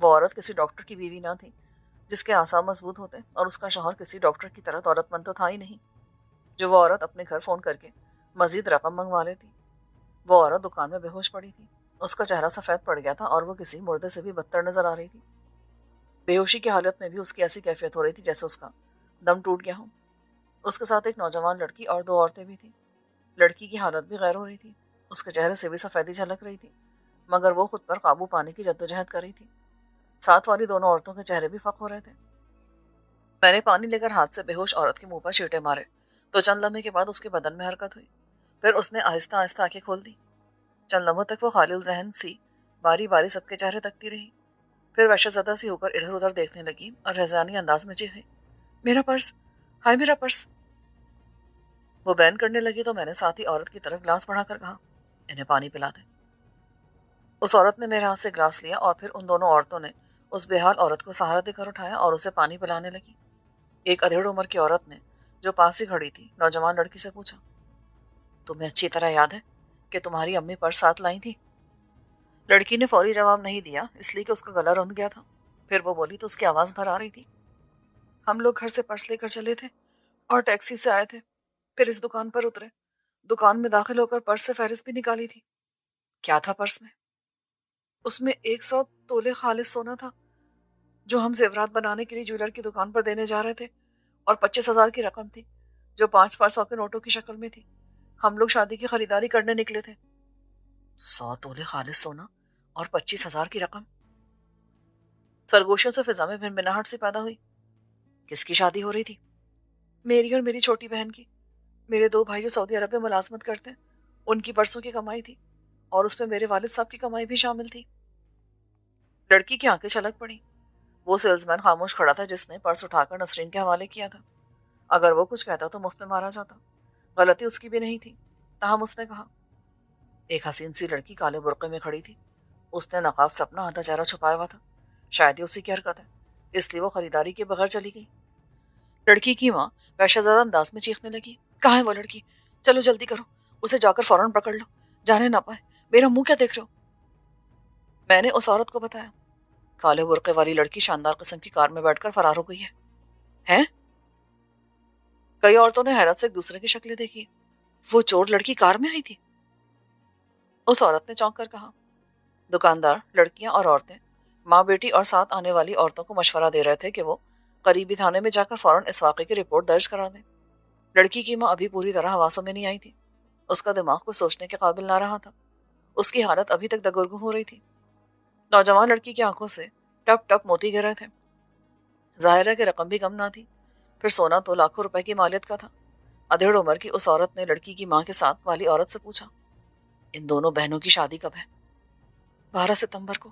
وہ عورت کسی ڈاکٹر کی بیوی نہ تھی جس کے اعصاب مضبوط ہوتے، اور اس کا شوہر کسی ڈاکٹر کی طرح دولت مند تو تھا ہی نہیں جو وہ عورت اپنے گھر فون کر کے مزید رقم منگوا لیتی۔ وہ عورت دکان میں بے ہوش پڑی تھی، اس کا چہرہ سفید پڑ گیا تھا اور وہ کسی مردے سے بھی بدتر نظر آ رہی تھی۔ بے ہوشی کی حالت میں بھی اس کی ایسی کیفیت ہو رہی تھی جیسے اس کا دم ٹوٹ گیا ہو۔ اس کے ساتھ ایک نوجوان لڑکی اور دو عورتیں بھی تھیں۔ لڑکی کی حالت بھی غیر ہو رہی تھی، اس کے چہرے سے بھی سفیدی جھلک رہی تھی، مگر وہ خود پر قابو پانے کی جدوجہد کر رہی تھی۔ ساتھ والی دونوں عورتوں کے چہرے بھی فق ہو رہے تھے۔ میں نے پانی لے کر ہاتھ سے بے ہوش عورت کے منہ پر چھینٹے مارے تو چند لمحے کے بعد اس کے بدن میں حرکت ہوئی۔ پھر اس نے آہستہ آہستہ آنکھیں کھول دی۔ چند لمحوں تک وہ خالی الذہن سی باری باری سب کے چہرے تکتی رہی، پھر وحشت زدہ سی ہو کر ادھر ادھر دیکھنے لگی اور رہزانی انداز میں چیخی، میرا پرس، ہائے میرا پرس۔ وہ بین کرنے لگی تو میں نے ساتھی عورت کی طرف گلاس بڑھا کر کہا، انہیں پانی پلا دیں۔ اس عورت نے میرے ہاتھ سے گلاس لیا اور پھر ان دونوں عورتوں نے اس بے حال عورت کو سہارا دے کر اٹھایا اور اسے پانی پلانے لگی۔ ایک ادھیڑ عمر کی عورت نے جو پاس ہی کھڑی تھی نوجوان لڑکی سے پوچھا، تمہیں اچھی طرح یاد ہے کہ تمہاری امی پرس ساتھ لائی تھی؟ لڑکی نے فوری جواب نہیں دیا، اس لیے کہ اس کا گلا رند گیا تھا۔ پھر وہ بولی تو اس کی آواز بھر آ رہی تھی، ہم لوگ گھر سے پرس لے کر چلے تھے اور ٹیکسی سے آئے تھے، پھر اس دکان پر اترے، دکان میں داخل ہو کر پرس سے فہرست بھی نکالی تھی۔ کیا تھا پرس میں؟ اس میں 100 تولے خالص سونا تھا جو ہم زیورات بنانے کے لیے جویلر کی دکان پر دینے جا رہے تھے، اور 25,000 کی رقم تھی جو 500 کے نوٹوں کی شکل میں تھی۔ ہم لوگ شادی کی خریداری کرنے نکلے تھے۔ 100 تولے خالص سونا اور 25,000 کی رقم؟ سرگوشیوں سے فضا میں بھنبھناہٹ سی پیدا ہوئی۔ کس کی شادی ہو رہی تھی؟ میری اور میری چھوٹی بہن کی۔ میرے دو بھائی جو سعودی عرب میں ملازمت کرتے ہیں، ان کی پرسوں کی کمائی تھی، اور اس میں میرے والد صاحب کی کمائی بھی شامل تھی۔ لڑکی کی آنکھیں چھلک پڑی۔ وہ سیلز مین خاموش کھڑا تھا جس نے پرس اٹھا کر نسرین کے حوالے کیا تھا۔ اگر وہ کچھ کہتا تو مفت میں مارا جاتا، غلطی اس کی بھی نہیں تھی۔ تاہم اس نے کہا، ایک حسین سی لڑکی کالے برقعے میں کھڑی تھی، اس نے نقاب سے اپنا آدھا چہرہ چھپایا ہوا تھا، شاید یہ اسی کی حرکت ہے، اس لیے وہ خریداری کے بغیر چلی گئی۔ لڑکی کی ماں وحشت زدہ انداز میں چیخنے لگی، کہاں ہے وہ لڑکی؟ چلو جلدی کرو، اسے جا کر فوراً پکڑ لو، جانے نہ پائے۔ میرا منہ کیا دیکھ رہے ہو؟ میں نے اس عورت کو بتایا۔ کالے برقعے والی لڑکی شاندار قسم کی کار میں بیٹھ کر فرار ہو گئی ہے۔ ہیں؟ کئی عورتوں نے حیرت سے ایک دوسرے کی شکلیں دیکھی۔ وہ چور لڑکی کار میں آئی تھی؟ اس عورت نے چونک کر کہا۔ دکاندار، لڑکیاں اور عورتیں ماں بیٹی اور ساتھ آنے والی عورتوں کو مشورہ دے رہے تھے کہ وہ قریبی تھانے میں جا کر فوراً اس واقعے کی رپورٹ درج کرا دیں۔ لڑکی کی ماں ابھی پوری طرح حواسوں میں نہیں آئی تھی، اس کا دماغ کو سوچنے کے قابل نہ رہا تھا، اس کی حالت ابھی تک دگرگوں ہو رہی تھی۔ نوجوان لڑکی کی آنکھوں سے ٹپ ٹپ موتی گر رہے تھے۔ ظاہر ہے کہ رقم بھی کم نہ تھی، پھر سونا تو لاکھوں روپے کی مالیت کا تھا۔ ادھیڑ عمر کی اس عورت نے لڑکی کی ماں کے ساتھ والی عورت سے پوچھا، ان دونوں بہنوں کی شادی کب ہے؟ 12 ستمبر کو۔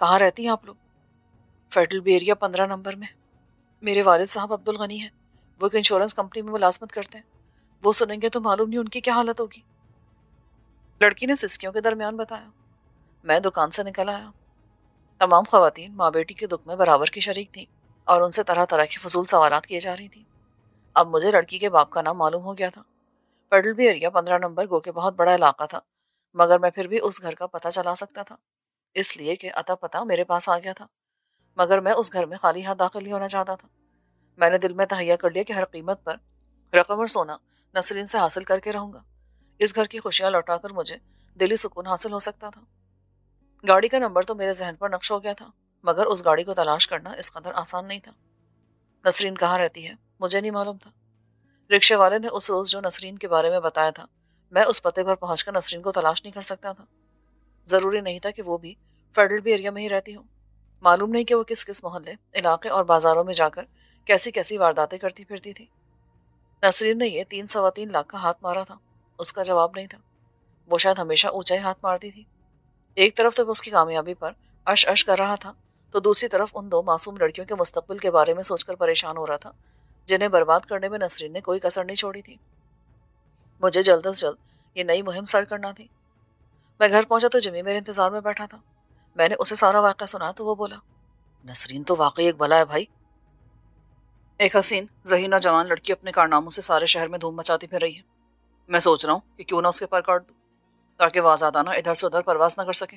کہاں رہتی ہیں آپ لوگ؟ فیڈرل بی ایریا 15 نمبر میں۔ میرے والد صاحب عبد الغنی ہیں، وہ ایک انشورنس کمپنی میں ملازمت کرتے ہیں، وہ سنیں گے تو معلوم نہیں ان کی کیا حالت ہوگی۔ لڑکی نے سسکیوں کے درمیان بتایا۔ میں دکان سے نکل آیا۔ تمام خواتین ماں بیٹی کے دکھ میں برابر کی شریک تھیں اور ان سے طرح طرح کی فضول سوالات کیے جا رہی تھیں۔ اب مجھے لڑکی کے باپ کا نام معلوم ہو گیا تھا۔ فیڈرل بی ایریا 15 نمبر گو کہ بہت بڑا علاقہ تھا، مگر میں پھر بھی اس گھر کا پتہ چلا سکتا تھا، اس لیے کہ عطا پتہ میرے پاس آ گیا تھا، مگر میں اس گھر میں خالی ہاتھ داخل نہیں ہونا چاہتا تھا۔ میں نے دل میں تہیہ کر لیا کہ ہر قیمت پر رقم اور سونا نسرین سے حاصل کر کے رہوں گا۔ اس گھر کی خوشیاں لوٹا کر مجھے دلی سکون حاصل ہو سکتا تھا۔ گاڑی کا نمبر تو میرے ذہن پر نقش ہو گیا تھا، مگر اس گاڑی کو تلاش کرنا اس قدر آسان نہیں تھا۔ نسرین کہاں رہتی ہے مجھے نہیں معلوم تھا۔ رکشے والے نے اس روز جو نسرین کے بارے میں بتایا تھا، میں اس پتے پر پہنچ کر نسرین کو تلاش نہیں کر سکتا تھا۔ ضروری نہیں تھا کہ وہ بھی فیڈرل بی ایریا میں ہی رہتی ہو۔ معلوم نہیں کہ وہ کس کس محلے، علاقے اور بازاروں میں جا کر کیسی کیسی وارداتیں کرتی پھرتی تھی۔ نسرین نے یہ 3 لاکھ کا ہاتھ مارا تھا، اس کا جواب نہیں تھا۔ وہ شاید ہمیشہ اونچا ہی ہاتھ مارتی تھی۔ ایک طرف تو وہ اس کی کامیابی پر اش اش کر رہا تھا، تو دوسری طرف ان دو معصوم لڑکیوں کے مستقبل کے بارے میں سوچ کر پریشان ہو رہا تھا جنہیں برباد کرنے میں نسرین نے کوئی کسر نہیں چھوڑی تھی۔ مجھے جلد از جلد یہ نئی مہم سر کرنا تھی۔ میں گھر پہنچا تو جمی میرے انتظار میں بیٹھا تھا۔ میں نے اسے سارا واقعہ سنا تو وہ بولا، نسرین تو واقعی ایک بلا ہے بھائی۔ ایک حسین ذہین نوجوان لڑکی اپنے کارناموں سے سارے شہر میں دھوم مچاتی پھر رہی ہے۔ میں سوچ رہا ہوں کہ کیوں نہ اس کے پر کاٹ دوں تاکہ وہ آزادانہ ادھر سے ادھر پرواز نہ کر سکے۔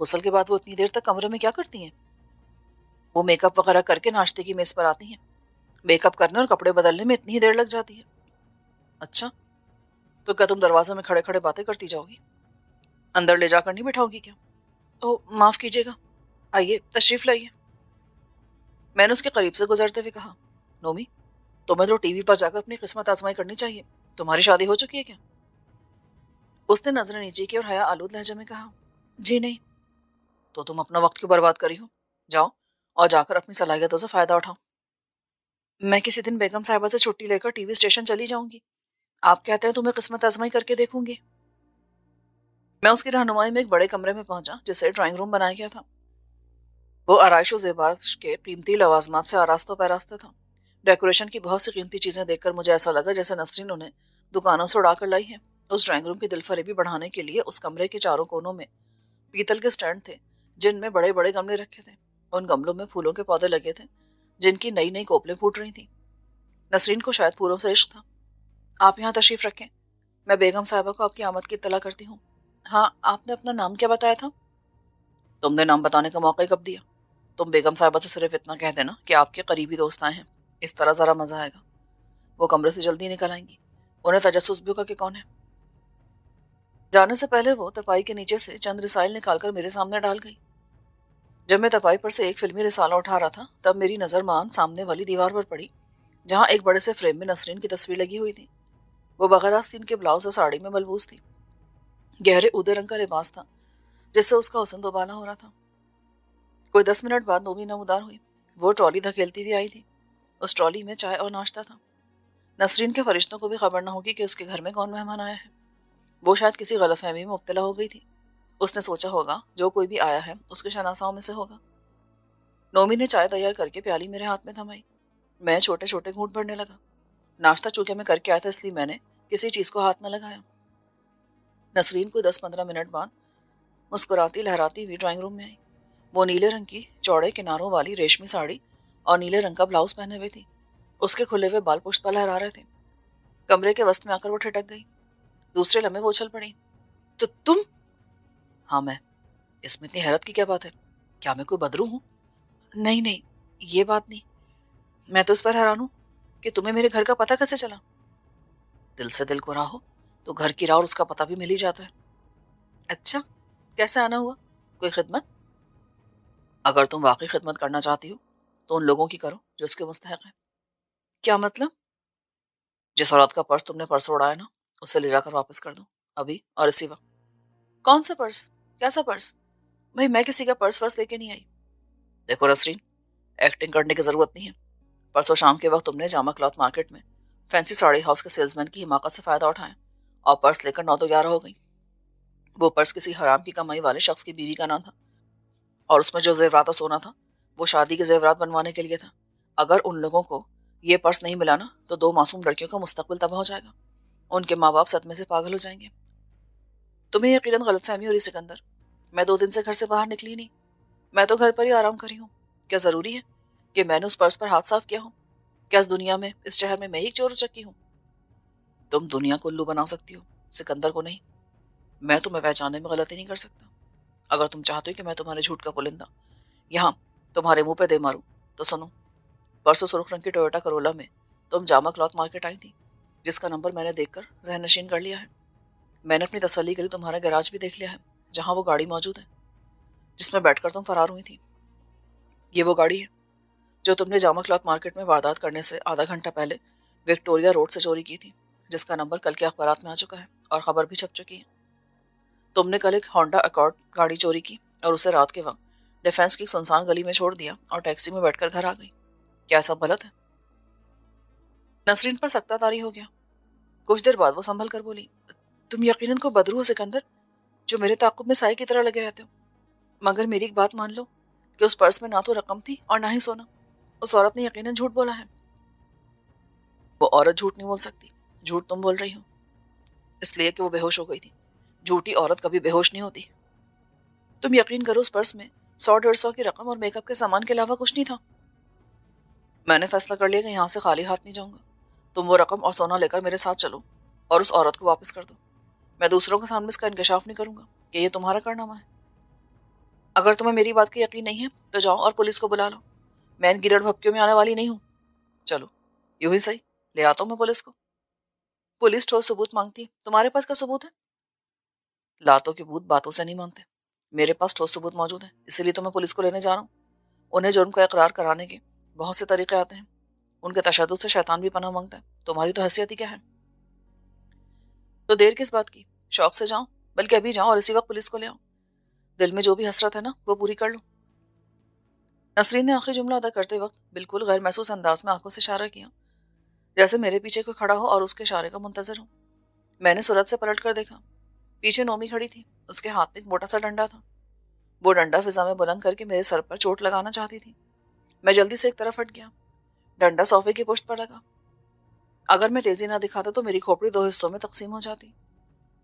غسل کے بعد وہ اتنی دیر تک کمرے میں کیا کرتی ہیں؟ وہ میک اپ وغیرہ کر کے ناشتے کی میز پر آتی ہیں. میک اپ کرنے اور کپڑے بدلنے میں اتنی ہی دیر لگ جاتی ہے. اچھا، تو کیا تم دروازے میں کھڑے کھڑے باتیں کرتی جاؤ گی؟ اندر لے جا کر نہیں بٹھاؤ گی کیا؟ او معاف کیجیے گا، آئیے تشریف لائیے. میں نے اس کے قریب سے گزرتے ہوئے کہا، نومی تمہیں تو ٹی وی پر جا کر اپنی قسمت آزمائی کرنی چاہیے. تمہاری شادی ہو چکی ہے کیا؟ اس نے نظریں نیچے کی اور حیا آلود لہجے میں کہا، جی نہیں. تو تم اپنا وقت کیوں برباد کری ہو؟ جاؤ اور جا کر اپنی صلاحیتوں سے فائدہ اٹھاؤ. میں کسی دن بیگم صاحبہ سے چھٹی لے کر ٹی وی اسٹیشن چلی جاؤں گی. آپ کہتے ہیں تمہیں قسمت آزمائی کر کے دیکھوں گی. میں اس کی رہنمائی میں ایک بڑے کمرے میں پہنچا جسے ڈرائنگ روم بنایا گیا تھا. وہ آرائش و زیبات کے قیمتی لوازمات سے آراستہ و پیراستہ تھا. ڈیکوریشن کی بہت سی قیمتی چیزیں دیکھ کر مجھے ایسا لگا جیسے نسرین انہیں دکانوں سے اڑا کر لائی ہیں. اس ڈرائنگ روم کی دل فریبی بڑھانے کے لیے اس کمرے کے چاروں کونوں میں پیتل کے سٹینڈ تھے جن میں بڑے بڑے گملے رکھے تھے. ان گملوں میں پھولوں کے پودے لگے تھے جن کی نئی نئی کوپلیں پھوٹ رہی تھیں. نسرین کو شاید پھولوں سے عشق تھا. آپ یہاں تشریف رکھیں، میں بیگم صاحبہ کو آپ کی آمد کی اطلاع کرتی ہوں. ہاں، آپ نے اپنا نام کیا بتایا تھا؟ تم نے نام بتانے کا موقع کب دیا؟ تم بیگم صاحبہ سے صرف اتنا کہہ دینا کہ آپ کے قریبی دوست آئے ہیں. اس طرح ذرا مزہ آئے گا. وہ کمرے سے جلدی نکل آئیں گی. انہیں تجسس بھی ہوگا کہ کون ہے. جانے سے پہلے وہ تپائی کے نیچے سے چند رسائل نکال کر میرے سامنے ڈال گئی. جب میں تپائی پر سے ایک فلمی رسالہ اٹھا رہا تھا تب میری نظر مان سامنے والی دیوار پر پڑی جہاں ایک بڑے سے فریم میں نسرین کی تصویر لگی ہوئی تھی. وہ بغیر آستین کے بلاؤز اور ساڑی میں ملبوس تھی. گہرے اودے رنگ کا لباس تھا جس سے اس کا حسن دوبالا ہو رہا تھا. کوئی 10 منٹ بعد نومی نمودار ہوئی. وہ ٹرالی دھکیلتی ہوئی آئی تھی. اس ٹرالی میں چائے اور ناشتہ تھا. نسرین کے فرشتوں کو بھی خبر نہ ہوگی کہ اس کے گھر میں کون مہمان آیا ہے. وہ شاید کسی غلط فہمی میں مبتلا ہو گئی تھی. اس نے سوچا ہوگا جو کوئی بھی آیا ہے اس کے شناساؤں میں سے ہوگا. نومی نے چائے تیار کر کے پیالی میرے ہاتھ میں تھمائی. میں چھوٹے چھوٹے گھونٹ بھرنے لگا. ناشتہ چونکہ میں کر کے آیا تھا اس لیے میں نے کسی چیز کو ہاتھ نہ لگایا. نسرین کو 10-15 منٹ بعد مسکراتی لہراتی ہوئی ڈرائنگ روم میں آئی. وہ نیلے رنگ کی چوڑے کناروں والی ریشمی ساڑی اور نیلے رنگ کا بلاؤز پہنے ہوئے تھی. اس کے کھلے ہوئے بال پشت پر لہرا رہے تھے. کمرے کے وسط میں آ کر وہ ٹھٹک گئی. دوسرے لمحے وہ اچھل پڑی. تو تم؟ ہاں میں. اس میں اتنی حیرت کی کیا بات ہے؟ کیا میں کوئی بدرو ہوں؟ نہیں نہیں، یہ بات نہیں. میں تو اس پر حیران ہوں کہ تمہیں میرے گھر کا پتہ کیسے چلا. دل سے دل کو راہ ہو تو گھر کی راہ اور اس کا پتہ بھی مل ہی جاتا ہے. اچھا، کیسے آنا ہوا؟ کوئی خدمت؟ اگر تم واقعی خدمت کرنا چاہتی ہو تو ان لوگوں کی کرو جو اس کے مستحق ہیں. کیا مطلب؟ جس عورت کا پرس تم نے پرسوں اڑایا نا اسے لے جا کر واپس کر دو ابھی اور اسی وقت. کون سا پرس؟ کیسا پرس؟ بھائی میں کسی کا پرس لے کے نہیں آئی. دیکھو نسرین، ایکٹنگ کرنے کی ضرورت نہیں ہے. پرسوں شام کے وقت تم نے جامع کلاتھ مارکیٹ میں فینسی ساڑی ہاؤس کے سیلز مین کی حماقت سے فائدہ اٹھایا اور پرس لے کر 9 تو 11 ہو گئی. وہ پرس کسی حرام کی کمائی والے شخص کی بیوی کا نام تھا اور اس میں جو زیورات اور سونا تھا وہ شادی کے زیورات بنوانے کے لیے تھا. اگر ان لوگوں کو یہ پرس نہیں ملا نا تو 2 معصوم لڑکیوں کا مستقبل تباہ ہو جائے گا. ان کے ماں باپ صدمے سے پاگل ہو جائیں گے. تمہیں یقیناً غلط فہمی ہو رہی سکندر. میں 2 دن سے گھر سے باہر نکلی نہیں. میں تو گھر پر ہی آرام کری ہوں. کیا ضروری ہے کہ میں نے اس پرس پر ہاتھ صاف کیا ہو؟ کیا اس دنیا میں اس شہر میں ہی چور چکی ہوں؟ تم دنیا کو الو بنا سکتی ہو، سکندر کو نہیں. میں تمہیں پہچانے میں غلطی نہیں کر سکتا. اگر تم چاہتے ہو کہ میں تمہارے جھوٹ کا پلندہ یہاں تمہارے منہ پہ دے ماروں تو سنو. پرسوں سرخ رنگ کی ٹویوٹا کرولا میں تم جامع کلاتھ مارکیٹ آئی تھی جس کا نمبر میں نے دیکھ کر ذہن نشین کر لیا ہے. میں نے اپنی تسلی کے لیے تمہارا گیراج بھی دیکھ لیا ہے جہاں وہ گاڑی موجود ہے جس میں بیٹھ کر تم فرار ہوئی تھی. یہ وہ گاڑی ہے جو تم نے جامع کلاتھ مارکیٹ میں واردات کرنے سے آدھا گھنٹہ پہلے وکٹوریا روڈ سے چوری کی تھی جس کا نمبر کل کے اخبارات میں آ چکا ہے اور خبر بھی چھپ چکی ہے. تم نے کل ایک ہونڈا اکارڈ گاڑی چوری کی اور اسے رات کے وقت ڈیفینس کی سنسان گلی میں چھوڑ دیا اور ٹیکسی میں بیٹھ کر گھر آ گئی. کیا سب غلط ہے؟ نسرین پر سکتہ طاری ہو گیا. کچھ دیر بعد وہ سنبھل کر بولی، تم یقیناً کو بدرو ہو سکندر جو میرے تعاقب میں سائے کی طرح لگے رہتے ہو. مگر میری ایک بات مان لو کہ اس پرس میں نہ تو رقم تھی اور نہ ہی سونا. اس عورت نے یقیناً جھوٹ بولا ہے. وہ عورت جھوٹ نہیں بول سکتی. جھوٹ تم بول رہی ہو اس لیے کہ وہ بے ہوش ہو گئی تھی. جھوٹی عورت کبھی بے ہوش نہیں ہوتی. تم یقین کرو اس پرس میں 100-150 کی رقم اور میک اپ کے سامان کے علاوہ کچھ نہیں تھا. میں نے فیصلہ کر لیا کہ یہاں سے خالی ہاتھ نہیں جاؤں گا. تم وہ رقم اور سونا لے کر میرے ساتھ چلو اور اس عورت کو واپس کر دو. میں دوسروں کے سامنے اس کا انکشاف نہیں کروں گا کہ یہ تمہارا کارنامہ ہے. اگر تمہیں میری بات کا یقین نہیں ہے تو جاؤ اور پولیس کو بلا لو، میں ان گیڑ بھپکیوں میں آنے والی نہیں ہوں۔ چلو یوں ہی صحیح، لے آتا ہوں میں پولیس کو۔ پولیس ٹھوس ثبوت مانگتی ہے، تمہارے پاس کا ثبوت ہے؟ لاتوں کے بھوت باتوں سے نہیں مانتے، میرے پاس ٹھوس ثبوت موجود ہے، اسی لیے تو میں پولیس کو لینے جا رہا ہوں۔ انہیں جرم کا اقرار کرانے کے بہت سے طریقے آتے ہیں، ان کے تشدد سے شیطان بھی پناہ مانگتا ہے، تمہاری تو حیثیت ہی کیا ہے؟ تو دیر کس بات کی، شوق سے جاؤ، بلکہ ابھی جاؤ اور اسی وقت پولیس کو لے آؤ، دل میں جو بھی حسرت ہے نا وہ پوری کر لو۔ نسرین نے آخری جملہ ادا کرتے وقت بالکل غیر محسوس انداز میں آنکھوں سے اشارہ کیا، جیسے میرے پیچھے کوئی کھڑا ہو اور اس کے اشارے کا منتظر ہو۔ میں نے سرعت سے پلٹ کر دیکھا، پیچھے نومی کھڑی تھی، اس کے ہاتھ میں ایک موٹا سا ڈنڈا تھا، وہ ڈنڈا فضا میں بلند کر کے میرے سر پر چوٹ لگانا چاہتی تھی۔ میں جلدی سے ایک طرف ہٹ گیا، ڈنڈا صوفے کی پشت پر لگا، اگر میں تیزی نہ دکھاتا تو میری کھوپڑی دو حصوں میں تقسیم ہو جاتی۔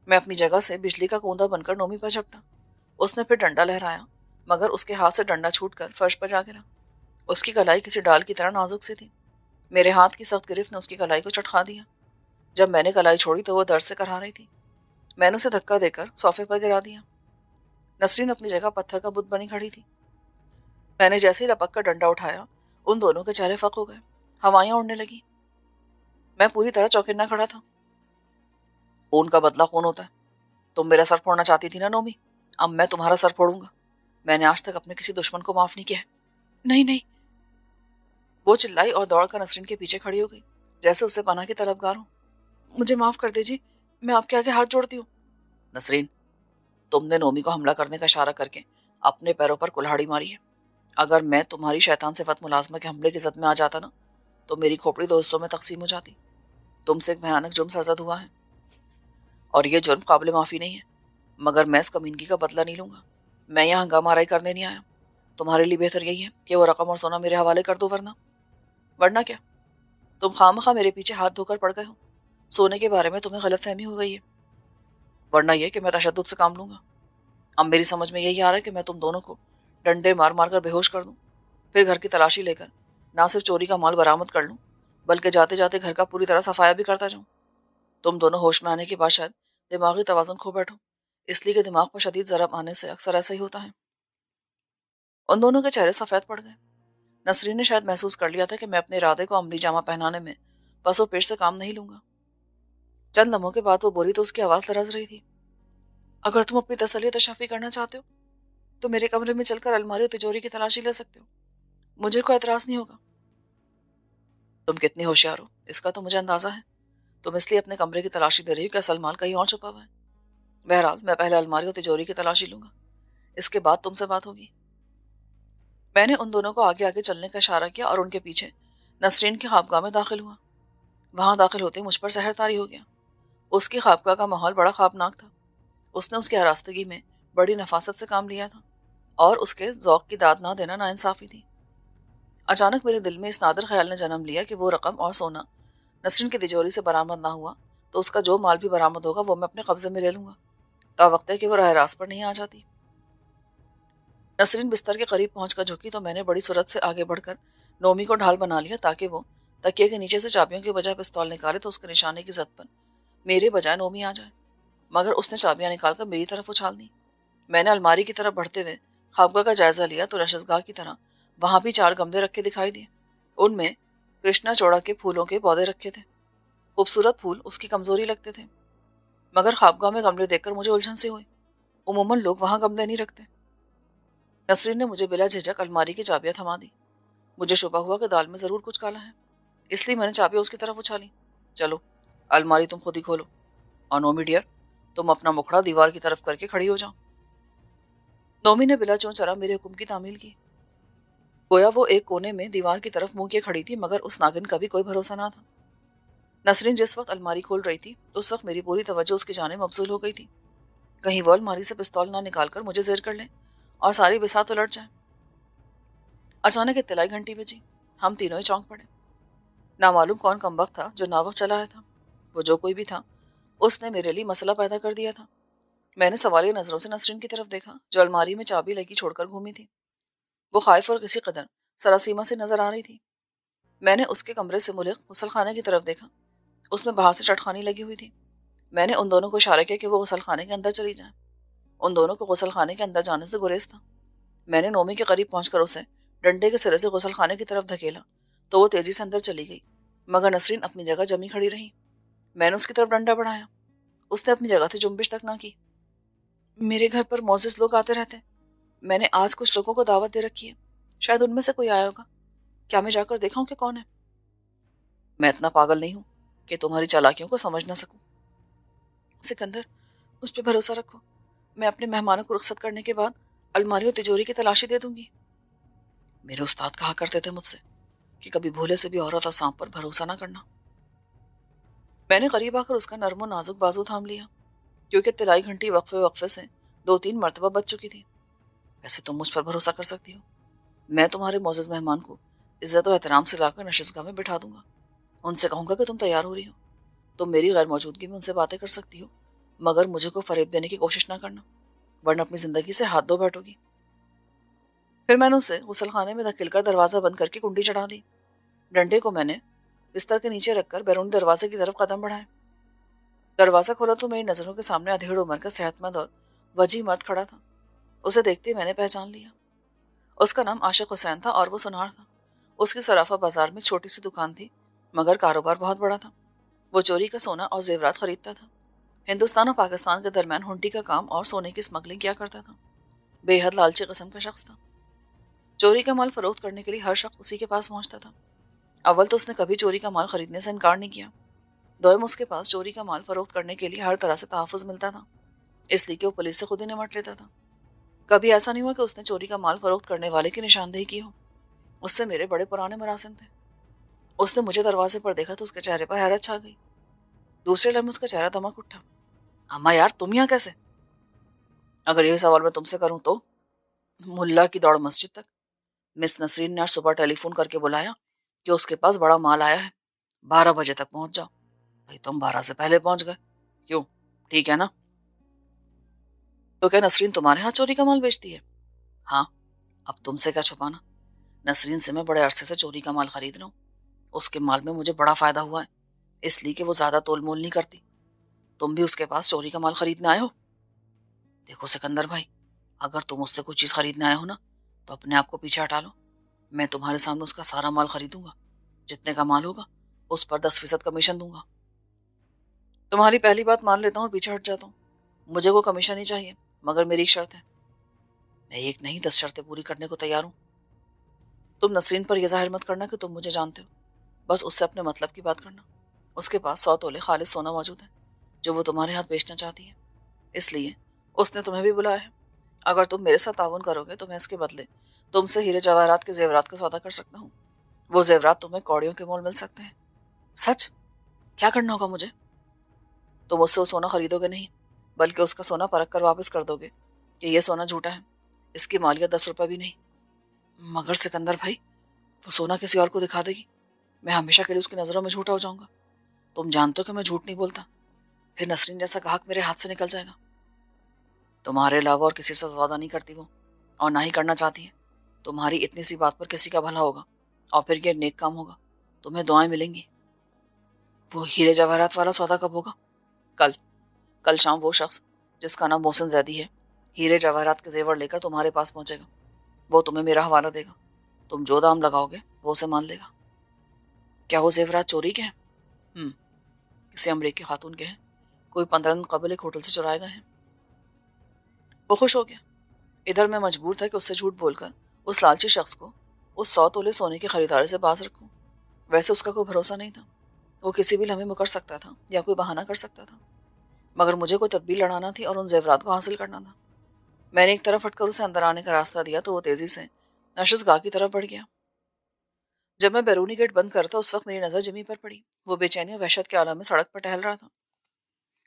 میں اپنی جگہ سے بجلی کا کوندا بن کر نومی پر جھپٹا، اس نے پھر ڈنڈا لہرایا، مگر اس کے ہاتھ سے ڈنڈا چھوٹ کر فرش پر جا گرا۔ اس کی کلائی کسی ڈال کی طرح نازک سی تھی، میرے ہاتھ کی سخت گرفت نے اس کی کلائی کو چٹکا دیا۔ جب میں نے کلائی چھوڑی تو وہ درد سے کرا رہی تھی، میں نے اسے دھکا دے کر صوفے پر گرا دیا۔ نسرین اپنی جگہ پتھر کا بت بنی کھڑی تھی، میں نے جیسے ہی لپک کر ڈنڈا اٹھایا ان دونوں کے چہرے فق ہو گئے، ہوائیاں اڑنے لگی۔ میں پوری طرح چوکنا کھڑا تھا۔ خون کا بدلہ خون ہوتا ہے، تم میرا سر پھوڑنا چاہتی تھی نا نومی، اب میں تمہارا سر پھوڑوں گا۔ میں نے آج تک اپنے کسی دشمن کو معاف نہیں کیا ہے۔ نہیں نہیں، وہ چلائی اور دوڑ کر نسرین کے پیچھے کھڑی ہو گئی، جیسے اسے پناہ کی طلبگار ہوں۔ مجھے معاف کر دیجیے، میں آپ کے آگے ہاتھ جوڑتی ہوں۔ نسرین، تم نے نومی کو حملہ کرنے کا اشارہ کر کے اپنے پیروں پر کلہاڑی ماری ہے، اگر میں تمہاری شیطان صفت ملازمہ کے حملے کی زد میں آ جاتا نا تو میری کھوپڑی دو حصوں میں تقسیم ہو جاتی۔ تم سے ایک بھیانک جرم سرزد ہوا ہے اور یہ جرم قابل معافی نہیں ہے، مگر میں اس کمینگی کا بدلہ نہیں لوں گا۔ میں یہاں ہنگامہ آرائی کرنے نہیں آیا، تمہارے لیے بہتر یہی ہے کہ وہ رقم اور سونا میرے حوالے کر دو، ورنہ کیا؟ تم خواہ میرے پیچھے ہاتھ دھو کر پڑ گئے ہو، سونے کے بارے میں تمہیں غلط فہمی ہو گئی ہے، ورنہ یہ کہ میں تشدد سے کام لوں گا۔ اب میری سمجھ میں یہی آ رہا ہے کہ میں تم دونوں کو ڈنڈے مار مار کر بے ہوش کر دوں، پھر گھر کی تلاشی لے کر نہ صرف چوری کا مال برآمد کر لوں بلکہ جاتے جاتے گھر کا پوری طرح صفایا بھی کرتا جاؤں۔ تم دونوں ہوش میں آنے کے بعد شاید دماغی توازن کھو بیٹھو، اس لیے کہ دماغ پر شدید ضرب آنے سے اکثر ایسا ہی ہوتا ہے۔ ان دونوں کے چہرے سفید پڑ گئے۔ نسرین نے شاید محسوس کر لیا تھا کہ میں اپنے ارادے کو عملی جامہ پہنانے میں پسو پیش سے کام نہیں لوں گا۔ چند لمحوں کے بعد وہ بولی تو اس کی آواز لرز رہی تھی، اگر تم اپنی تسلی تشافی کرنا چاہتے ہو تو میرے کمرے میں چل کر الماری اور تجوری کی تلاشی لے سکتے ہو، مجھے کوئی اعتراض نہیں ہوگا۔ تم کتنی ہوشیار ہو اس کا تو مجھے اندازہ ہے، تم اس لیے اپنے کمرے کی تلاشی دے رہی ہو کہ اصل مال کہیں اور چھپا ہوا ہے۔ بہرحال میں پہلے الماری اور تجوری کی تلاشی لوں گا، اس کے بعد تم سے بات ہوگی۔ میں نے ان دونوں کو آگے آگے چلنے کا اشارہ کیا اور ان کے پیچھے نسرین کی خوابگاہ میں داخل ہوا۔ وہاں داخل ہوتے ہی مجھ پر سحر طاری ہو گیا۔ اس کی خوابگاہ کا ماحول بڑا خوابناک تھا، اس نے اس کی آراستگی میں بڑی نفاست سے کام لیا تھا اور اس کے ذوق کی داد نہ دینا ناانصافی تھی۔ اچانک میرے دل میں اس نادر خیال نے جنم لیا کہ وہ رقم اور سونا نسرین کی تجوری سے برآمد نہ ہوا تو اس کا جو مال بھی برآمد ہوگا وہ میں اپنے قبضے میں لے لوں گا، تا وقت ہے کہ وہ راہ راست پر نہیں آ جاتی۔ نسرین بستر کے قریب پہنچ کر جھکی تو میں نے بڑی سرعت سے آگے بڑھ کر نومی کو ڈھال بنا لیا تاکہ وہ تکیے کے نیچے سے چابیوں کے بجائے پستول نکالے تو اس کے نشانے کی زد پر میرے بجائے نومی آ جائے، مگر اس نے چابیاں نکال کر میری طرف اچھال دی۔ میں نے الماری کی طرف بڑھتے ہوئے خوابگاہ کا جائزہ لیا تو نشستگاہ کی طرح وہاں بھی 4 گملے رکھے دکھائی دیے، ان میں کرشنا چوڑا کے پھولوں کے پودے رکھے تھے۔ خوبصورت پھول اس کی کمزوری لگتے تھے، مگر خوابگاہ میں گملے دیکھ کر مجھے الجھن سی ہوئی، عموماً لوگ وہاں گملے نہیں رکھتے۔ نسرین نے مجھے بلا جھجک الماری کی چابیاں تھما دی، مجھے شبہ ہوا کہ دال میں ضرور کچھ کالا ہے، اس لیے میں نے چابیاں اس کی طرف اچھالی۔ چلو الماری تم خود ہی کھولو، اور نومی ڈیئر تم اپنا مکھڑا دیوار کی طرف کر کے کھڑی ہو جاؤ۔ نومی نے بلا چون چرا میرے حکم کی تعمیل کی، گویا وہ ایک کونے میں دیوار کی طرف منہ کیے کھڑی تھی، مگر اس ناگن کا بھی کوئی بھروسہ نہ تھا۔ نسرین جس وقت الماری کھول رہی تھی اس وقت میری پوری توجہ اس کی جانب مبذول ہو گئی تھی، کہیں وہ الماری سے پستول نہ نکال کر مجھے زیر کر لیں اور ساری بساط الٹ جائے۔ اچانک اطلاعی گھنٹی بجی، ہم تینوں ہی چونک پڑے۔ نامعلوم کون کمبخت تھا جو ناوقت چلا آیا تھا، وہ جو کوئی بھی تھا اس نے میرے لیے مسئلہ پیدا کر دیا تھا۔ میں نے سوالیہ نظروں سے نسرین کی طرف دیکھا جو الماری میں چابی لگی چھوڑ کر گھومی تھی، وہ خائف اور کسی قدر سراسیمہ سے نظر آ رہی تھی۔ میں نے اس کے کمرے سے ملک غسل خانے کی طرف دیکھا، اس میں باہر سے چٹخانی لگی ہوئی تھی۔ میں نے ان دونوں کو اشارہ کیا کہ وہ غسل خانے کے اندر چلی جائیں، ان دونوں کو غسل خانے کے اندر جانے سے گریز تھا۔ میں نے نومی کے قریب پہنچ کر اسے ڈنڈے کے سرے سے غسل خانے کی طرف دھکیلا تو وہ تیزی سے اندر چلی گئی، مگر نسرین اپنی جگہ جمی کھڑی رہی۔ میں نے اس کی طرف ڈنڈا بڑھایا، اس نے اپنی جگہ سے جنبش تک نہ کی۔ میرے گھر پر معزز لوگ آتے رہتے ہیں، میں نے آج کچھ لوگوں کو دعوت دے رکھی ہے، شاید ان میں سے کوئی آیا ہوگا، کیا میں جا کر دیکھاؤں کہ کون ہے؟ میں اتنا پاگل نہیں ہوں کہ تمہاری چالاکیوں کو سمجھ نہ سکوں۔ سکندر، اس پہ بھروسہ رکھو، میں اپنے مہمانوں کو رخصت کرنے کے بعد الماری اور تجوری کی تلاشی دے دوں گی۔ میرے استاد کہا کرتے تھے مجھ سے کہ کبھی بھولے سے بھی عورت اور سانپ پر بھروسہ نہ کرنا۔ میں نے قریب آ کر اس کا نرم و نازک بازو تھام لیا، کیونکہ طلائی گھنٹی وقفے وقفے سے 2-3 مرتبہ بج چکی تھی۔ ویسے تم مجھ پر بھروسہ کر سکتی ہو، میں تمہارے معزز مہمان کو عزت و احترام سے لا کر نشستگاہ میں بٹھا دوں گا، ان سے کہوں گا کہ تم تیار ہو رہی ہو، تم میری غیر موجودگی میں ان سے باتیں کر سکتی ہو، مگر مجھے کو فریب دینے کی کوشش نہ کرنا، ورنہ اپنی زندگی سے ہاتھ دھو بیٹھو گی۔ پھر میں نے اسے غسل خانے میں دھکیل کر دروازہ بند کر کے کنڈی چڑھا دی۔ ڈنڈے کو میں نے بستر کے نیچے رکھ کر بیرون دروازے کی طرف قدم بڑھائے۔ دروازہ کھولا تو میری نظروں کے سامنے ادھیڑ عمر کا صحت مند اور وجیح مرد کھڑا تھا۔ اسے دیکھتے ہی میں نے پہچان لیا۔ اس کا نام عاشق حسین تھا اور وہ سونار تھا۔ اس کی صرافہ بازار میں ایک چھوٹی سی دکان تھی، مگر کاروبار بہت بڑا تھا۔ وہ چوری کا سونا اور زیورات خریدتا تھا، ہندوستان اور پاکستان کے درمیان ہنڈی کا کام اور سونے کی اسمگلنگ کیا کرتا تھا۔ بے حد لالچی قسم کا شخص تھا۔ چوری کا مال فروخت کرنے کے لیے ہر شخص اسی کے پاس پہنچتا تھا۔ اول تو اس نے کبھی چوری کا مال خریدنے سے انکار نہیں کیا، دوم اس کے پاس چوری کا مال فروخت کرنے کے لیے ہر طرح سے تحفظ ملتا تھا، اس لیے کہ وہ پولیس سے خود ہی نمٹ لیتا تھا۔ کبھی ایسا نہیں ہوا کہ اس نے چوری کا مال فروخت کرنے والے کی نشاندہی کی ہو۔ اس سے میرے بڑے پرانے مراسم تھے۔ اس نے مجھے دروازے پر دیکھا تو اس کے چہرے پر حیرت چھا گئی۔ دوسرے لمحے اس کا چہرہ دمک اٹھا۔ اماں یار، تم یہاں کیسے؟ اگر یہ سوال میں تم سے کروں تو ملا کی دوڑ مسجد تک۔ مس نسرین نے آج صبح ٹیلی فون کر کے بلایا کہ اس کے پاس بڑا مال آیا ہے، 12 بجے تک پہنچ جاؤ۔ بھائی تم 12 سے پہلے پہنچ گئے، کیوں؟ ٹھیک ہے نا؟ تو کیا نسرین تمہارے ہاں چوری کا مال بیچتی ہے؟ ہاں، اب تم سے کیا چھپانا، نسرین سے میں بڑے عرصے سے چوری کا مال خرید رہا ہوں۔ اس کے مال میں مجھے بڑا فائدہ ہوا ہے، اس لیے کہ وہ زیادہ تول مول نہیں کرتی۔ تم بھی اس کے پاس چوری کا مال خریدنے آئے ہو؟ دیکھو سکندر بھائی، اگر تم اس سے کوئی چیز خریدنے آئے ہو نا تو اپنے آپ کو پیچھے ہٹا لو، میں تمہارے سامنے اس کا سارا مال خریدوں گا، جتنے کا مال ہوگا اس پر 10% کمیشن دوں گا۔ تمہاری پہلی بات مان لیتا ہوں اور پیچھے ہٹ جاتا ہوں، مجھے کوئی کمیشن نہیں چاہیے، مگر میری ایک شرط ہے۔ میں ایک نہیں 10 شرطیں پوری کرنے کو تیار ہوں۔ تم نسرین پر یہ ظاہر مت کرنا کہ تم مجھے جانتے ہو، بس اس سے اپنے مطلب کی بات کرنا۔ اس کے پاس 100 تولے خالص سونا موجود ہے جو وہ تمہارے ہاتھ بیچنا چاہتی ہے، اس لیے اس نے تمہیں بھی بلایا ہے۔ اگر تم میرے ساتھ تعاون کرو گے تو میں اس کے بدلے تم سے ہیرے جواہرات کے زیورات کا سودا کر سکتا ہوں۔ وہ زیورات تمہیں کوڑیوں کے مول مل سکتے ہیں۔ سچ؟ کیا کرنا ہوگا مجھے؟ تم اس سے وہ سونا خریدو گے نہیں، بلکہ اس کا سونا پرکھ کر واپس کر دو گے کہ یہ سونا جھوٹا ہے، اس کی مالیت 10 روپے بھی نہیں۔ مگر سکندر بھائی، وہ سونا کسی اور کو دکھا دے گی، میں ہمیشہ کے لیے اس کی نظروں میں جھوٹا ہو جاؤں گا۔ تم جانتے ہو کہ میں جھوٹ نہیں بولتا، پھر نسرین جیسا گاہک میرے ہاتھ سے نکل جائے گا۔ تمہارے علاوہ اور کسی سے سودا نہیں کرتی وہ، اور نہ ہی کرنا چاہتی ہے۔ تمہاری اتنی سی بات پر کسی کا بھلا ہوگا اور پھر یہ نیک کام ہوگا، تمہیں دعائیں ملیں گی۔ وہ ہیرے جواہرات والا سودا کب ہوگا؟ کل شام وہ شخص جس کا نام محسن زیدی ہے ہیرے جواہرات کے زیور لے کر تمہارے پاس پہنچے گا۔ وہ تمہیں میرا حوالہ دے گا، تم جو دام لگاؤ گے وہ اسے مان لے گا۔ کیا وہ زیورات چوری کے ہیں؟ کسی امریکی خاتون کے ہیں، کوئی 15 دن قبل ایک ہوٹل سے چرائے گئے ہیں۔ وہ خوش ہو گیا۔ ادھر میں مجبور تھا کہ اس سے جھوٹ بول کر اس لالچی شخص کو اس 100 تولے سونے کی خریداری سے باز رکھوں۔ ویسے اس کا کوئی بھروسہ نہیں تھا، وہ کسی بھی لمحے مکر سکتا تھا یا کوئی بہانہ کر سکتا تھا، مگر مجھے کوئی تدبیر لڑانا تھی اور ان زیورات کو حاصل کرنا تھا۔ میں نے ایک طرف ہٹ کر اسے اندر آنے کا راستہ دیا تو وہ تیزی سے نشست گاہ کی طرف بڑھ گیا۔ جب میں بیرونی گیٹ بند کرتا اس وقت میری نظر جمی پر پڑی۔ وہ بے چینی اور وحشت کے عالم میں سڑک پر ٹہل رہا تھا۔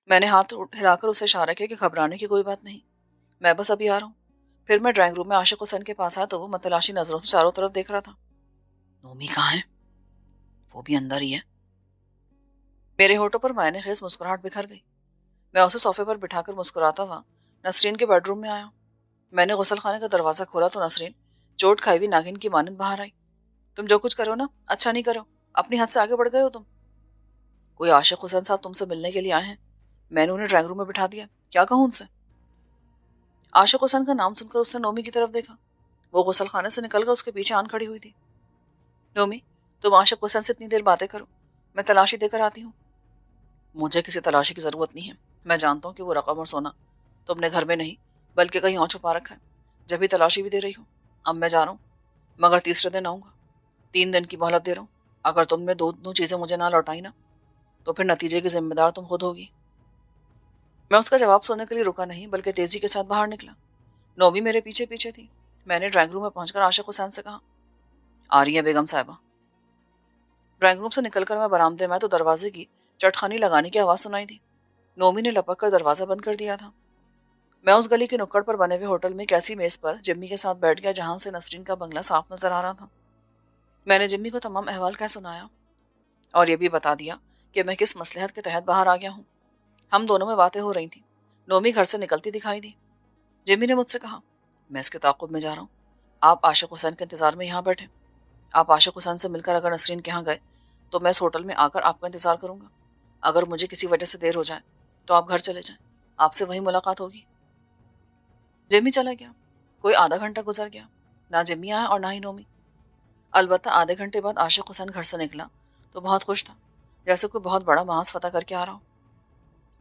میں نے ہاتھ ہلا کر اسے اشارہ کیا کہ گھبرانے کی کوئی بات نہیں، میں بس ابھی آ رہا ہوں۔ پھر میں ڈرائنگ روم میں عاشق حسین کے پاس آیا تو وہ متلاشی نظروں سے چاروں طرف دیکھ رہا تھا۔ نومی کہاں ہے؟ وہ بھی اندر ہی ہے۔ میرے ہونٹوں پر معنی خیز مسکراہٹ بکھر گئی۔ میں اسے صوفے پر بٹھا کر مسکراتا ہوا نسرین کے بیڈ روم میں آیا۔ میں نے غسل خانے کا دروازہ کھولا تو نسرین چوٹ کھائی ہوئی ناگن کی مانند باہر آئی۔ تم جو کچھ کرو نا اچھا نہیں کرو، اپنی حد سے آگے بڑھ گئے ہو تم۔ کوئی عاشق حسین صاحب تم سے ملنے کے لیے آئے ہیں، میں نے انہیں ڈرائنگ روم میں بٹھا دیا، کیا کہوں ان سے؟ عاشق حسین کا نام سن کر اس نے نومی کی طرف دیکھا۔ وہ غسل خانے سے نکل کر اس کے پیچھے آن کھڑی ہوئی تھی۔ نومی، تم عاشق حسین سے اتنی دیر باتیں کرو، میں تلاشی دے کر آتی ہوں۔ مجھے کسی تلاشی کی ضرورت نہیں ہے، میں جانتا ہوں کہ وہ رقم اور سونا تم نے گھر میں نہیں بلکہ کہیں اور چھپا رکھا ہے، جب بھی تلاشی بھی دے رہی ہوں۔ اب میں جا رہا ہوں، مگر تیسرے دن آؤں گا، 3 دن کی مہلت دے رہا ہوں۔ اگر تم نے دونوں چیزیں مجھے نہ لوٹائی نا تو پھر نتیجے کی ذمہ دار تم خود ہوگی۔ میں اس کا جواب سننے کے لیے رکا نہیں بلکہ تیزی کے ساتھ باہر نکلا۔ نومی میرے پیچھے پیچھے تھی۔ میں نے ڈرائنگ روم میں پہنچ کر عاشق حسین سے کہا، آ رہی ہے بیگم صاحبہ۔ ڈرائنگ روم سے نکل کر میں برآمدے میں تو دروازے کی چٹخانی لگانے کی آواز سنائی دی۔ نومی نے لپک کر دروازہ بند کر دیا تھا۔ میں اس گلی کے نکڑ پر بنے ہوئے ہوٹل میں ایک ایسی میز پر جمی کے ساتھ بیٹھ گیا جہاں سے نسرین کا بنگلہ صاف نظر آ رہا تھا۔ میں نے جمی کو تمام احوال کہہ سنایا اور یہ بھی بتا دیا کہ میں کس مصلحت کے تحت باہر آ گیا ہوں۔ ہم دونوں میں باتیں ہو رہی تھیں۔ نومی گھر سے نکلتی دکھائی دی۔ جمی نے مجھ سے کہا، میں اس کے تعاقب میں جا رہا ہوں، آپ عاشق حسین کے انتظار میں یہاں بیٹھے۔ آپ عاشق حسین سے مل کر اگر نسرین کے یہاں گئے تو میں اس ہوٹل میں آ کر آپ کا انتظار کروں گا۔ اگر مجھے کسی وجہ سے دیر ہو جائے تو آپ گھر چلے جائیں، آپ سے وہیں ملاقات ہوگی۔ جمی چلا گیا۔ کوئی آدھا گھنٹہ گزر گیا، نہ جمی آیا اور نہ ہی نومی۔ البتہ آدھے گھنٹے بعد عاشق حسین گھر سے نکلا تو بہت خوش تھا، جیسے کوئی بہت بڑا محاذ فتح کر کے آ رہا ہو۔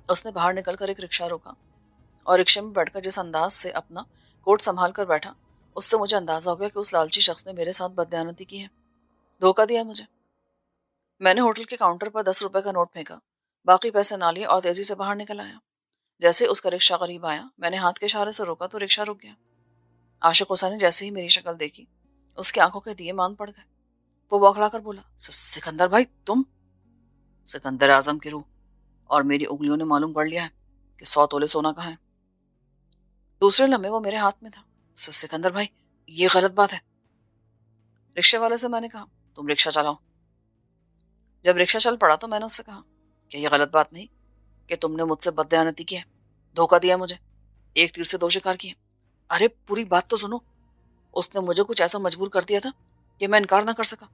اس نے باہر نکل کر ایک رکشہ روکا اور رکشے میں بیٹھ کر جس انداز سے اپنا کوٹ سنبھال کر بیٹھا، اس سے مجھے اندازہ ہو گیا کہ اس لالچی شخص نے میرے ساتھ بددیانتی کی ہے، دھوکہ دیا مجھے۔ میں نے ہوٹل کے کاؤنٹر پر 10 روپے کا نوٹ پھینکا، باقی پیسے نہ لیے اور تیزی سے باہر نکل آیا۔ جیسے اس کا رکشہ قریب آیا، میں نے ہاتھ کے اشارے سے روکا تو رکشہ رک گیا۔ عاشق حسین نے جیسے ہی میری شکل دیکھی، اس کی آنکھوں کے دیے مان پڑ گئے۔ وہ بوکھلا کر بولا، سکندر بھائی تم؟ سکندر اعظم کی روح، اور میری انگلیوں نے معلوم کر لیا ہے کہ 100 تولے سونا کہاں ہے۔ دوسرے لمحے وہ میرے ہاتھ میں تھا۔ سکندر بھائی، یہ غلط بات ہے۔ رکشے والے سے میں نے کہا، تم رکشہ چلاؤ۔ جب رکشہ چل پڑا تو میں نے اس سے کہا کہ یہ غلط بات نہیں کہ تم نے مجھ سے بددیانتی کی ہے، دھوکہ دیا مجھے، ایک تیر سے 2 شکار کیے۔ ارے پوری بات تو سنو۔ اس نے مجھے کچھ ایسا مجبور کر دیا تھا کہ میں انکار نہ کر سکا،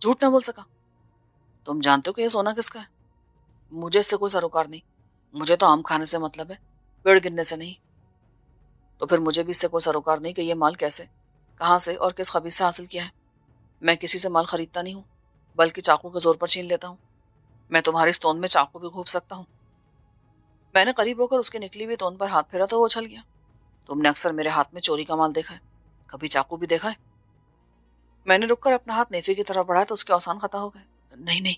جھوٹ نہ بول سکا۔ تم جانتے ہو کہ یہ سونا کس کا ہے؟ مجھے اس سے کوئی سروکار نہیں، مجھے تو آم کھانے سے مطلب ہے، پیڑ گرنے سے نہیں۔ تو پھر مجھے بھی اس سے کوئی سروکار نہیں کہ یہ مال کیسے، کہاں سے اور کس خبیث سے حاصل کیا ہے۔ میں کسی سے مال خریدتا نہیں ہوں بلکہ چاقو کے زور پر چھین لیتا ہوں۔ میں تمہاری اس توند میں چاقو بھی گھونپ سکتا ہوں۔ میں نے قریب ہو کر اس کی نکلی ہوئی توند پر ہاتھ پھیرا تو وہ اچھل گیا۔ تم نے اکثر میرے ہاتھ میں چوری کا مال دیکھا ہے، کبھی چاقو بھی دیکھا ہے؟ میں نے رک کر اپنا ہاتھ نیفے کی طرف بڑھایا تو اس کے اوسان خطا ہو گئے۔ نہیں نہیں،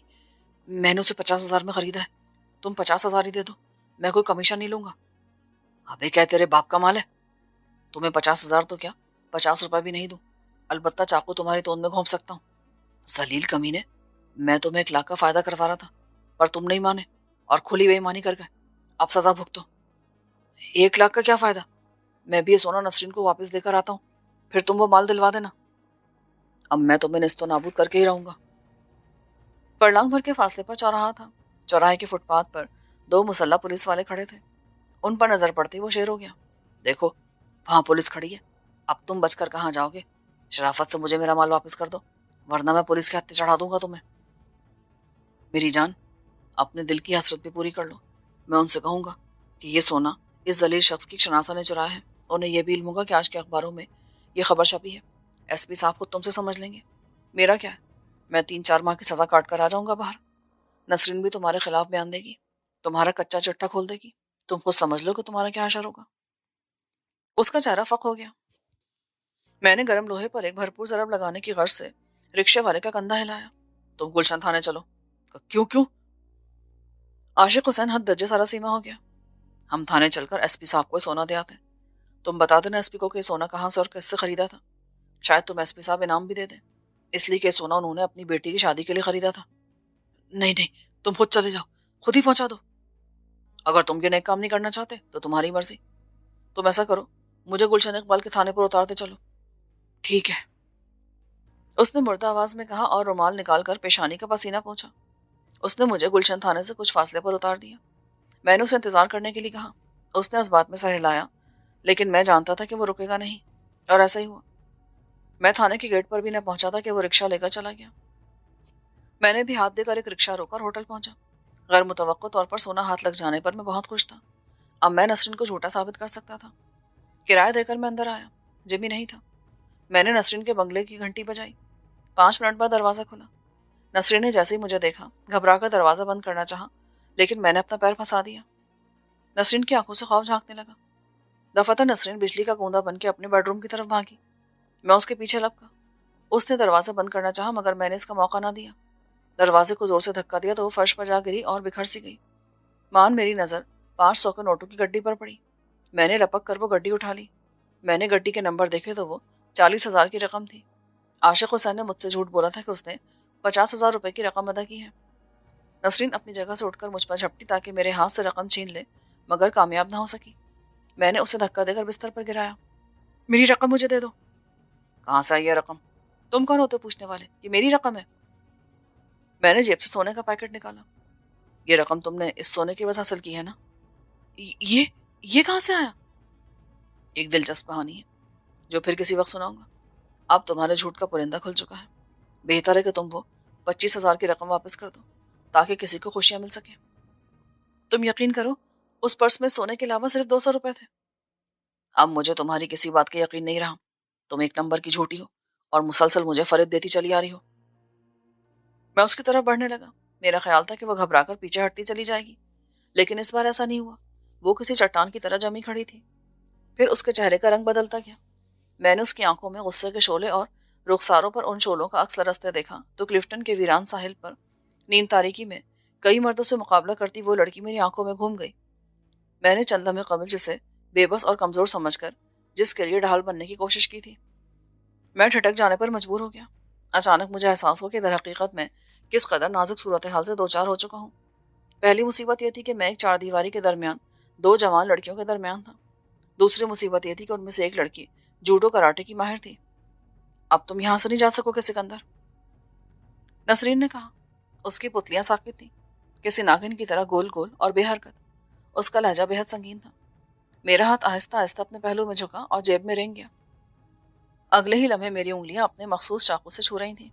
میں نے اسے 50,000 میں خریدا ہے، تم 50,000 ہی دے دو، میں کوئی کمیشن نہیں لوں گا۔ ابے کیا تیرے باپ کا مال ہے؟ تمہیں 50,000 تو کیا 50 روپے بھی نہیں دوں، البتہ چاقو تمہاری توند میں گھونپ سکتا ہوں۔ ذلیل کمینے، میں تمہیں 1 لاکھ کا فائدہ کروا رہا تھا پر تم نہیں مانے اور کھلی بے ایمانی کر گئے، اب سزا بھگتو۔ 1 لاکھ کا کیا فائدہ؟ میں بھی یہ سونا نسرین کو واپس دے کر آتا ہوں، پھر تم وہ مال دلوا دینا۔ اب میں تمہیں نیست و نابود کر کے ہی رہوں گا۔ پرلانگ بھر کے فاصلے پر چوراہا تھا۔ چوراہے کے فٹ پاتھ پر 2 مسلح پولیس والے کھڑے تھے۔ ان پر نظر پڑتے ہی وہ شیر ہو گیا، دیکھو وہاں پولیس کھڑی ہے، اب تم بچ کر کہاں جاؤ گے؟ شرافت سے مجھے میرا مال واپس کر دو ورنہ میں پولیس کے ہاتھے چڑھا دوں گا تمہیں۔ میری جان، اپنے دل کی حسرت بھی پوری کر لو۔ میں ان سے کہوں گا کہ یہ سونا اس ذلیل شخص کی شناسہ نے چرایا ہے، انہیں یہ بھی علم ہوگا کہ آج کے اخباروں میں یہ خبر چھپی ہے۔ ایس پی صاحب خود تم سے سمجھ لیں گے، میرا کیا ہے، میں 3-4 ماہ کی سزا کاٹ کر آ جاؤں گا باہر۔ نسرین بھی تمہارے خلاف بیان دے گی، تمہارا کچا چٹا کھول دے گی، تم خود سمجھ لو کہ تمہارا کیا حشر ہوگا۔ اس کا چہرہ فق ہو گیا۔ میں نے گرم لوہے پر ایک بھرپور ضرب لگانے کی غرض سے رکشے والے کا کندھا ہلایا۔ تم گلشن تھانے چلو۔ کیوں؟ عاشق حسین حد درجے سارا سیما ہو گیا۔ ہم تھانے چل کر ایس پی صاحب کو سونا دے آتے ہیں، تم بتا دینا ایس پی کو کہ سونا کہاں سے اور کس سے خریدا تھا، شاید تم ایس پی صاحب انعام بھی دے دیں، اس لیے کہ سونا انہوں نے اپنی بیٹی کی شادی کے لیے خریدا تھا۔ نہیں، تم خود چلے جاؤ، خود ہی پہنچا دو۔ اگر تم یہ نیک کام نہیں کرنا چاہتے تو تمہاری مرضی، تم ایسا کرو مجھے گلشن اقبال کے تھانے پر اتار دے چلو۔ ٹھیک ہے، اس نے مردہ آواز میں کہا اور رومال نکال کر پیشانی کا پسینہ پہنچا۔ اس نے مجھے گلشن تھانے سے کچھ فاصلے پر اتار دیا۔ میں نے اسے انتظار کرنے کے لیے کہا، اس نے اس بات میں سر ہلایا، لیکن میں جانتا تھا کہ وہ رکے گا نہیں، اور ایسا ہی ہوا۔ میں تھانے کے گیٹ پر بھی نہ پہنچا تھا کہ وہ رکشہ لے کر چلا گیا۔ میں نے بھی ہاتھ دے کر ایک رکشہ روکا اور ہوٹل پہنچا۔ غیر متوقع طور پر سونا ہاتھ لگ جانے پر میں بہت خوش تھا۔ اب میں نسرین کو جھوٹا ثابت کر سکتا تھا۔ کرایہ دے کر میں اندر آیا، جمی نہیں تھا۔ میں نے نسرین کے بنگلے کی گھنٹی بجائی۔ 5 منٹ بعد دروازہ کھلا۔ نسرین نے جیسے ہی مجھے دیکھا گھبرا کر دروازہ بند کرنا چاہا، لیکن میں نے اپنا پیر پھنسا دیا۔ نسرین کی آنکھوں سے خوف جھانکنے لگا۔ دفعتاً نسرین بجلی کا گوندا بن کے اپنے بیڈ روم کی طرف بھاگی۔ میں اس کے پیچھے لپکا۔ اس نے دروازہ بند کرنا چاہا مگر میں نے اس کا موقع نہ دیا۔ دروازے کو زور سے دھکا دیا تو وہ فرش پر جا گری اور بکھر سی گئی۔ میری نظر 500 کے نوٹوں کی گڈی پر پڑی۔ میں نے لپک کر وہ گڈی اٹھا لی۔ میں نے گڈی کے نمبر دیکھے تو وہ 40,000 کی رقم تھی۔ عاشق حسین نے مجھ سے جھوٹ بولا تھا کہ اس نے 50,000 روپے کی رقم ادا کی ہے۔ نسرین اپنی جگہ سے اٹھ کر مجھ پر جھپٹی تاکہ میرے ہاتھ سے رقم چھین لے، مگر کامیاب نہ ہو سکی۔ میں نے اسے دھکا دے کر بستر پر گرایا۔ میری رقم مجھے دے دو۔ کہاں سے آئی ہے رقم؟ تم کون ہوتے پوچھنے والے؟ یہ میری رقم ہے۔ میں نے جیب سے سونے کا پیکٹ نکالا۔ یہ رقم تم نے اس سونے کی وجہ حاصل کی ہے نا؟ یہ یہ کہاں سے آیا؟ ایک دلچسپ کہانی ہے جو پھر کسی وقت سناؤں گا۔ اب تمہارے جھوٹ کا پرندہ کھل چکا ہے۔ بہتر ہے کہ تم وہ 25,000 کی رقم واپس کر دو تاکہ کسی کو خوشیاں مل سکیں۔ تم یقین کرو اس پرس میں سونے کے علاوہ صرف 200 روپے تھے۔ اب مجھے تمہاری کسی بات کا یقین نہیں رہا۔ تم ایک نمبر کی جھوٹی ہو اور مسلسل مجھے فریب دیتی چلی آ رہی ہو۔ میں اس کی طرف بڑھنے لگا۔ میرا خیال تھا کہ وہ گھبرا کر پیچھے ہٹتی چلی جائے گی، لیکن اس بار ایسا نہیں ہوا۔ وہ کسی چٹان کی طرح جمی کھڑی تھی۔ پھر اس کے چہرے کا رنگ بدلتا گیا۔ میں نے اس کی آنکھوں میں غصے کے شعلے اور رخساروں پر ان شعلوں کا عکس لرزتے دیکھا تو کلفٹن کے ویران ساحل پر نیم تاریکی میں کئی مردوں سے مقابلہ کرتی وہ لڑکی میری آنکھوں میں گھوم گئی۔ میں نے چند لمحے قبل جسے بے بس اور کمزور سمجھ کر جس کے لیے ڈھال بننے کی کوشش کی تھی، میں ٹھٹک جانے پر مجبور ہو گیا۔ اچانک مجھے احساس ہوا کہ در حقیقت میں کس قدر نازک صورتحال سے دوچار ہو چکا ہوں۔ پہلی مصیبت یہ تھی کہ میں ایک چار دیواری کے درمیان دو جوان لڑکیوں کے درمیان تھا۔ دوسری مصیبت یہ تھی کہ ان میں سے ایک لڑکی جوڈو کراٹے کی ماہر تھی۔ اب تم یہاں سے نہیں جا سکو گے سکندر، نسرین نے کہا۔ اس کی پتلیاں ساکت تھیں، کسی ناگن کی طرح گول گول اور بے حرکت۔ اس کا لہجہ بے حد سنگین تھا۔ میرا ہاتھ آہستہ آہستہ اپنے پہلو میں جھکا اور جیب میں رینگ گیا۔ اگلے ہی لمحے میری انگلیاں اپنے مخصوص چاقو سے چھو رہی تھیں۔